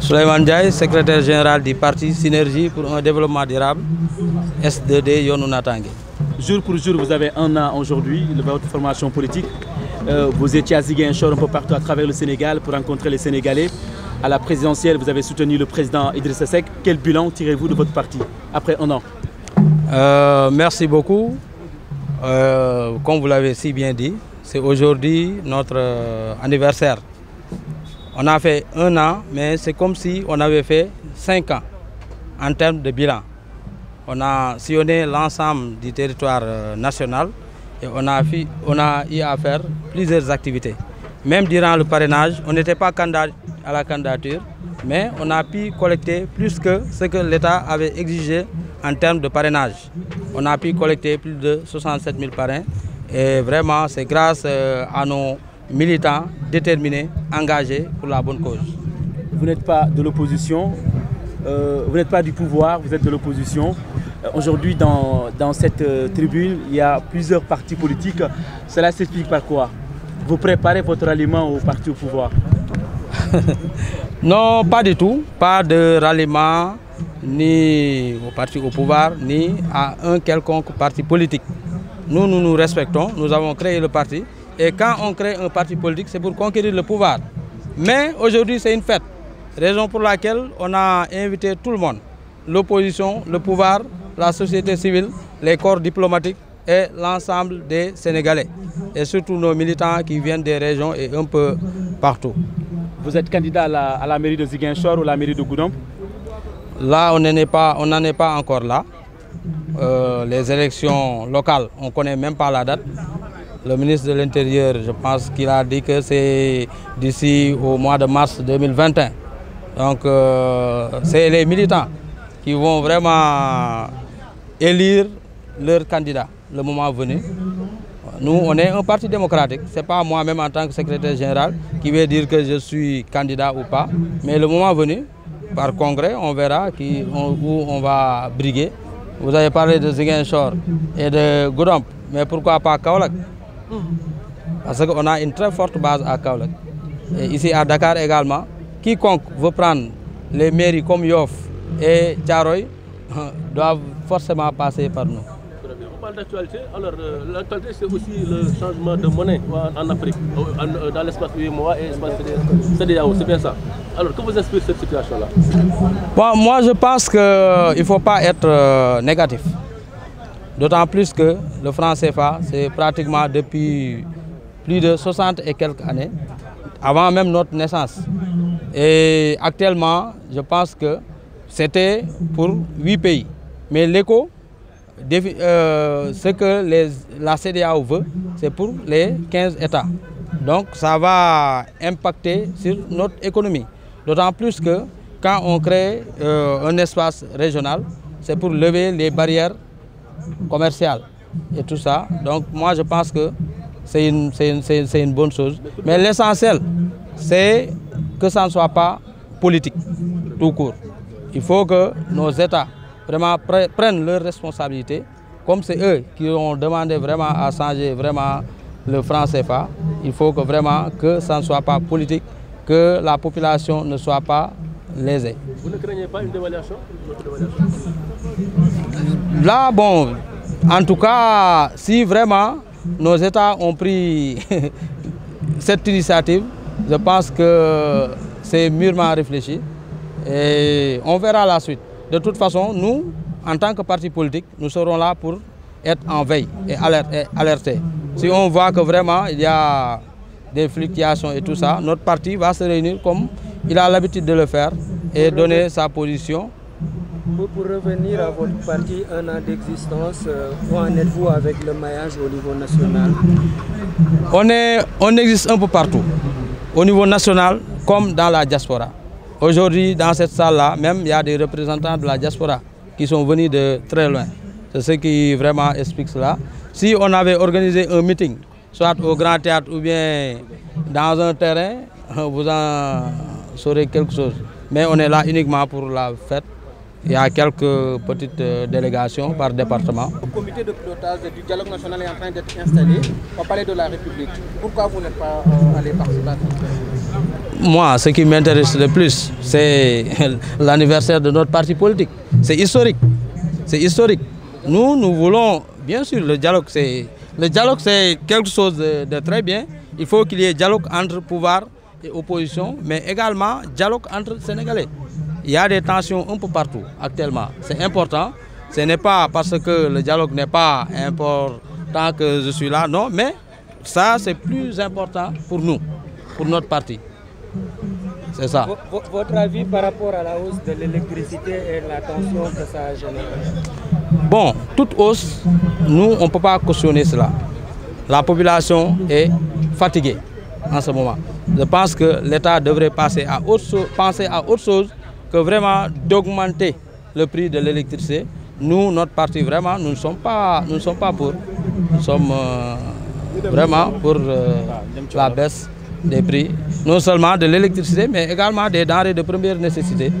Souleymane Ndiaye, secrétaire général du parti Synergie pour un développement durable, S2D Yoonu Natangué. Jour pour jour, vous avez un an aujourd'hui de votre formation politique. Vous étiez à Ziguinchor un peu partout à travers le Sénégal pour rencontrer les Sénégalais. À la présidentielle, vous avez soutenu le président Idrissa Seck. Quel bilan tirez-vous de votre parti après un an? Merci beaucoup. Comme vous l'avez si bien dit, c'est aujourd'hui notre anniversaire. On a fait un an, mais c'est comme si on avait fait 5 ans en termes de bilan. On a sillonné l'ensemble du territoire national et on a eu à faire plusieurs activités. Même durant le parrainage, on n'était pas candidat à la candidature, mais on a pu collecter plus que ce que l'État avait exigé en termes de parrainage. On a pu collecter plus de 67 000 parrains et vraiment c'est grâce à nos militants déterminés, engagés pour la bonne cause. Vous n'êtes pas de l'opposition, vous n'êtes pas du pouvoir, vous êtes de l'opposition. Aujourd'hui, dans cette tribune, il y a plusieurs partis politiques. Cela s'explique par quoi? Vous préparez votre ralliement au parti au pouvoir? Non, pas du tout. Pas de ralliement ni au parti au pouvoir, ni à un quelconque parti politique. Nous nous respectons, nous avons créé le parti. Et quand on crée un parti politique, c'est pour conquérir le pouvoir. Mais aujourd'hui, c'est une fête. Raison pour laquelle on a invité tout le monde. L'opposition, le pouvoir, la société civile, les corps diplomatiques et l'ensemble des Sénégalais. Et surtout nos militants qui viennent des régions et un peu partout. Vous êtes candidat à la mairie de Ziguinchor ou la mairie de Goudomp? Là, on n'en est pas encore là. Les élections locales, on ne connaît même pas la date. Le ministre de l'Intérieur, je pense qu'il a dit que c'est d'ici au mois de mars 2021. Donc, c'est les militants qui vont vraiment élire leur candidat le moment venu. Nous, on est un parti démocratique. Ce n'est pas moi-même en tant que secrétaire général qui vais dire que je suis candidat ou pas. Mais le moment venu, par congrès, on verra où on va briguer. Vous avez parlé de Ziguinchor et de Goudomp, mais pourquoi pas Kaolack? Parce qu'on a une très forte base à Kaolack. Et ici à Dakar également, quiconque veut prendre les mairies comme Yoff et Thiaroye doivent forcément passer par nous. On parle d'actualité. Alors, l'actualité, c'est aussi le changement de monnaie en Afrique, dans l'espace UEMOA et l'espace CEDEAO, c'est bien ça. Alors, que vous inspire cette situation-là? Bon, moi, je pense qu'il ne faut pas être négatif. D'autant plus que le franc CFA, c'est pratiquement depuis plus de 60 et quelques années, avant même notre naissance. Et actuellement, je pense que c'était pour 8 pays. Mais l'écho, ce que la CEDEAO veut, c'est pour les 15 États. Donc ça va impacter sur notre économie. D'autant plus que quand on crée un espace régional, c'est pour lever les barrières commerciales et tout ça. Donc moi je pense que c'est une bonne chose. Mais l'essentiel, c'est que ça ne soit pas politique, tout court. Il faut que nos États vraiment prennent leurs responsabilités, comme c'est eux qui ont demandé vraiment à changer vraiment le franc CFA. Il faut que vraiment que ça ne soit pas politique, que la population ne soit pas lésée. Vous ne craignez pas une dévaluation? Là, bon, en tout cas, si vraiment nos États ont pris cette initiative, je pense que c'est mûrement réfléchi et on verra la suite. De toute façon, nous, en tant que parti politique, nous serons là pour être en veille et alerter. Si on voit que vraiment il y a des fluctuations et tout ça, notre parti va se réunir comme il a l'habitude de le faire et donner sa position. Pour revenir à votre parti, un an d'existence, où en êtes-vous avec le maillage au niveau national? On existe un peu partout, au niveau national comme dans la diaspora. Aujourd'hui, dans cette salle-là, même, il y a des représentants de la diaspora qui sont venus de très loin. C'est ce qui vraiment explique cela. Si on avait organisé un meeting, soit au Grand Théâtre ou bien dans un terrain, vous en saurez quelque chose. Mais on est là uniquement pour la fête Il y a quelques petites délégations par département. Le comité de pilotage du dialogue national est en train d'être installé au Palais de la République. Pourquoi vous n'êtes pas allé participer à ça? Moi, ce qui m'intéresse le plus, c'est l'anniversaire de notre parti politique. C'est historique. C'est historique. Nous voulons, bien sûr, le dialogue, c'est quelque chose de très bien. Il faut qu'il y ait dialogue entre pouvoir et opposition, mais également dialogue entre Sénégalais. Il y a des tensions un peu partout actuellement. C'est important. Ce n'est pas parce que le dialogue n'est pas important que je suis là, non, mais ça c'est plus important pour nous, pour notre parti. C'est ça. Votre avis par rapport à la hausse de l'électricité et la tension que ça a généré? Bon, toute hausse, nous on ne peut pas cautionner cela. La population est fatiguée en ce moment. Je pense que l'État devrait penser à autre chose que vraiment d'augmenter le prix de l'électricité. Nous, notre parti, vraiment, nous ne sommes pas pour. Nous sommes vraiment pour la baisse des prix, non seulement de l'électricité, mais également des denrées de première nécessité.